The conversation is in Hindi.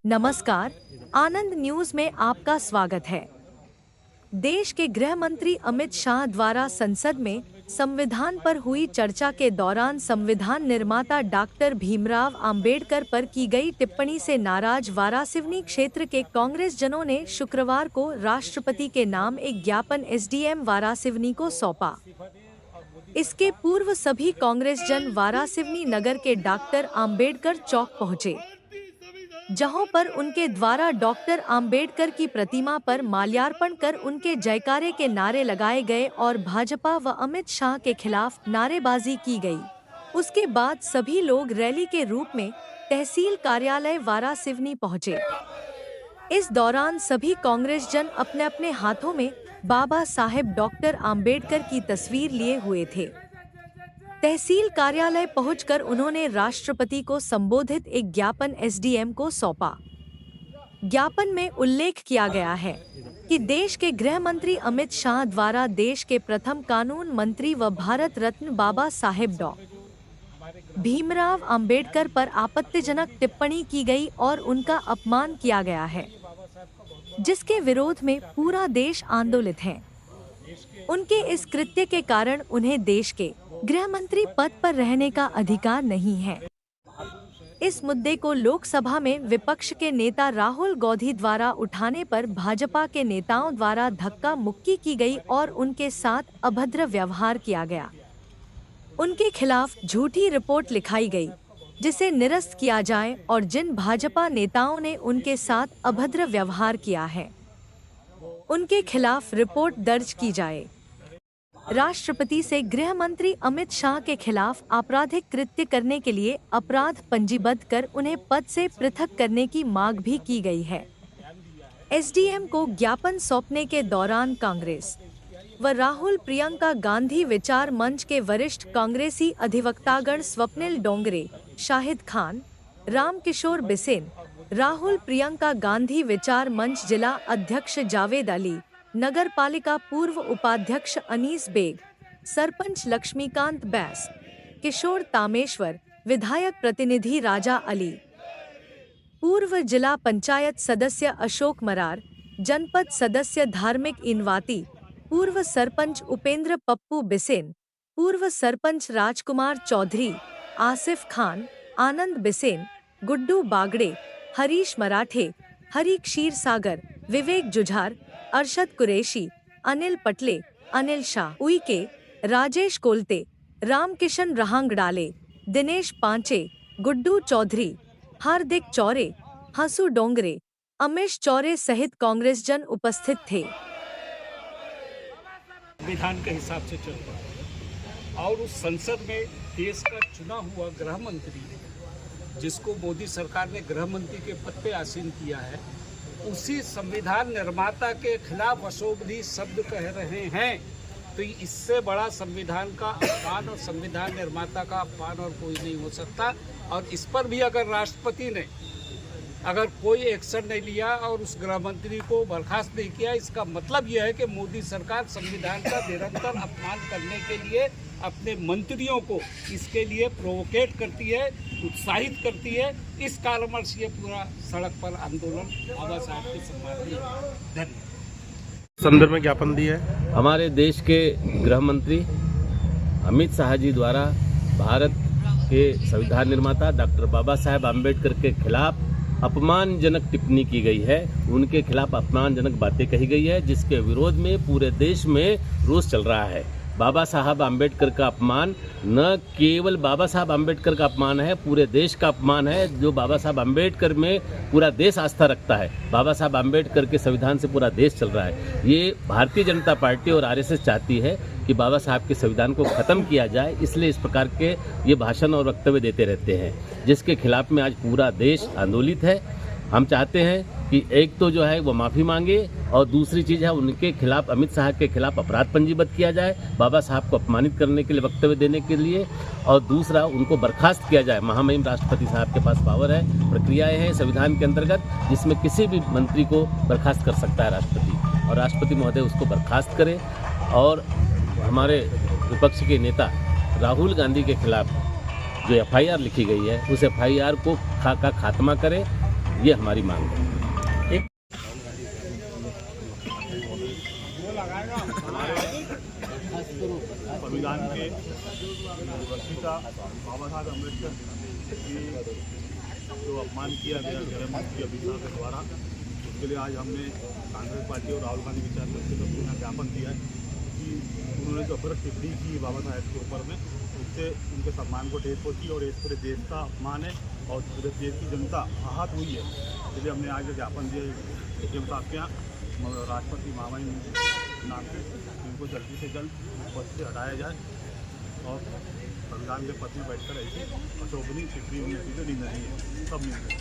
नमस्कार, आनंद न्यूज में आपका स्वागत है। देश के गृह मंत्री अमित शाह द्वारा संसद में संविधान पर हुई चर्चा के दौरान संविधान निर्माता डॉक्टर भीमराव अंबेडकर पर की गई टिप्पणी से नाराज वारासिवनी क्षेत्र के कांग्रेस जनों ने शुक्रवार को राष्ट्रपति के नाम एक ज्ञापन एसडीएम वारासिवनी को सौंपा। इसके पूर्व सभी कांग्रेस जन वारासिवनी नगर के डॉक्टर अंबेडकर चौक पहुंचे, जहां पर उनके द्वारा डॉक्टर अंबेडकर की प्रतिमा पर माल्यार्पण कर उनके जयकारे के नारे लगाए गए और भाजपा व अमित शाह के खिलाफ नारेबाजी की गई। उसके बाद सभी लोग रैली के रूप में तहसील कार्यालय वारासिवनी पहुंचे। इस दौरान सभी कांग्रेस जन अपने अपने हाथों में बाबा साहेब डॉक्टर अंबेडकर की तस्वीर लिए हुए थे। तहसील कार्यालय पहुंचकर उन्होंने राष्ट्रपति को संबोधित एक ज्ञापन एसडीएम को सौंपा। ज्ञापन में उल्लेख किया गया है कि देश के गृह मंत्री अमित शाह द्वारा देश के प्रथम कानून मंत्री व भारत रत्न बाबा साहेब डॉ. भीमराव अंबेडकर पर आपत्तिजनक टिप्पणी की गई और उनका अपमान किया गया है, जिसके विरोध में पूरा देश आंदोलित है। उनके इस कृत्य के कारण उन्हें देश के गृह मंत्री पद पर रहने का अधिकार नहीं है। इस मुद्दे को लोकसभा में विपक्ष के नेता राहुल गांधी द्वारा उठाने पर भाजपा के नेताओं द्वारा धक्का मुक्की की गई और उनके साथ अभद्र व्यवहार किया गया। उनके खिलाफ झूठी रिपोर्ट लिखाई गई, जिसे निरस्त किया जाए और जिन भाजपा नेताओं ने उनके साथ अभद्र व्यवहार किया है, उनके खिलाफ रिपोर्ट दर्ज की जाए। राष्ट्रपति से गृह मंत्री अमित शाह के खिलाफ आपराधिक कृत्य करने के लिए अपराध पंजीबद्ध कर उन्हें पद से पृथक करने की मांग भी की गई है। एसडीएम को ज्ञापन सौंपने के दौरान कांग्रेस व राहुल प्रियंका गांधी विचार मंच के वरिष्ठ कांग्रेसी अधिवक्तागण स्वप्निल डोंगरे, शाहिद खान, रामकिशोर बिसेन, राहुल प्रियंका गांधी विचार मंच जिला अध्यक्ष जावेद अली, नगर पालिका पूर्व उपाध्यक्ष अनीस बेग, सरपंच लक्ष्मीकांत बैस, किशोर तामेश्वर, विधायक प्रतिनिधि राजा अली, पूर्व जिला पंचायत सदस्य अशोक मरार, जनपद सदस्य धार्मिक इनवाती, पूर्व सरपंच उपेंद्र पप्पू बिसेन, पूर्व सरपंच राजकुमार चौधरी, आसिफ खान, आनंद बिसेन, गुड्डू बागड़े, हरीश मराठे, हरी क्षीर सागर, विवेक जुझार, अरशद कुरैशी, अनिल पटले, अनिल शाह उइके, राजेश कोलते, रामकिशन रहांगडाले, दिनेश पांचे, गुड्डू चौधरी, हार्दिक चौरे, हंसू डोंगरे, अमेश चौरे सहित कांग्रेस जन उपस्थित थे। विधान के हिसाब से चलता है और उस संसद में देश का चुना हुआ गृह मंत्री, जिसको मोदी सरकार ने गृह मंत्री के पद पे आसीन किया है, उसी संविधान निर्माता के खिलाफ अशोभनीय शब्द कह रहे हैं, तो इससे बड़ा संविधान का अपमान और संविधान निर्माता का अपमान और कोई नहीं हो सकता। और इस पर भी अगर राष्ट्रपति ने अगर कोई एक्शन नहीं लिया और उस गृह मंत्री को बर्खास्त नहीं किया, इसका मतलब यह है कि मोदी सरकार संविधान का निरंतर अपमान करने के लिए अपने मंत्रियों को इसके लिए प्रोवोकेट करती है, उत्साहित करती है। इस कारणवश ये पूरा सड़क पर आंदोलन बाबा साहब के सम्मान में। धन्यवाद। संदर्भ में ज्ञापन दिया है हमारे देश के गृह मंत्री अमित शाह जी द्वारा भारत के संविधान निर्माता डॉक्टर बाबा साहेब आम्बेडकर के खिलाफ अपमानजनक टिप्पणी की गई है। उनके खिलाफ अपमानजनक बातें कही गई है, जिसके विरोध में पूरे देश में रोष चल रहा है। बाबा साहब आम्बेडकर का अपमान न केवल बाबा साहब आम्बेडकर का अपमान है, पूरे देश का अपमान है। जो बाबा साहब आम्बेडकर में पूरा देश आस्था रखता है, बाबा साहब आम्बेडकर के संविधान से पूरा देश चल रहा है। ये भारतीय जनता पार्टी और आरएसएस चाहती है कि बाबा साहब के संविधान को ख़त्म किया जाए, इसलिए इस प्रकार के ये भाषण और वक्तव्य देते रहते हैं, जिसके खिलाफ में आज पूरा देश आंदोलित है। हम चाहते हैं कि एक तो जो है वो माफ़ी मांगे और दूसरी चीज़ है उनके खिलाफ, अमित शाह के खिलाफ अपराध पंजीबद्ध किया जाए बाबा साहब को अपमानित करने के लिए, वक्तव्य देने के लिए, और दूसरा उनको बर्खास्त किया जाए। महामहिम राष्ट्रपति साहब के पास पावर है, प्रक्रियाएं हैं संविधान के अंतर्गत, जिसमें किसी भी मंत्री को बर्खास्त कर सकता है राष्ट्रपति, और राष्ट्रपति महोदय उसको बर्खास्त करें। और हमारे विपक्ष के नेता राहुल गांधी के खिलाफ जो एफआईआर लिखी गई है, उस एफआईआर को खात्मा करें ये हमारी मांग है। संविधान के रचयिता बाबा साहब अम्बेडकर की जो अपमान किया गया गृह मंत्री अमित शाह के द्वारा, उसके लिए आज हमने कांग्रेस पार्टी और राहुल गांधी विचार करते हुए ज्ञापन दिया है कि उन्होंने जो अपराध टिप्पणी की बाबा साहब के ऊपर में, उससे उनके सम्मान को ठेस पहुंची और इस पूरे देश का अपमान है और पूरे देश की जनता आहत हुई है। इसलिए हमने आज ज्ञापन दिया एम साहब के यहाँ राष्ट्रपति महामहिम नाम से इनको जल्दी से जल्द पद से हटाया जाए और संविधान के पद में बैठकर ऐसी अशोभनीय टिप्पणी होनी चाहिए, नहीं नहीं है सब मिलकर।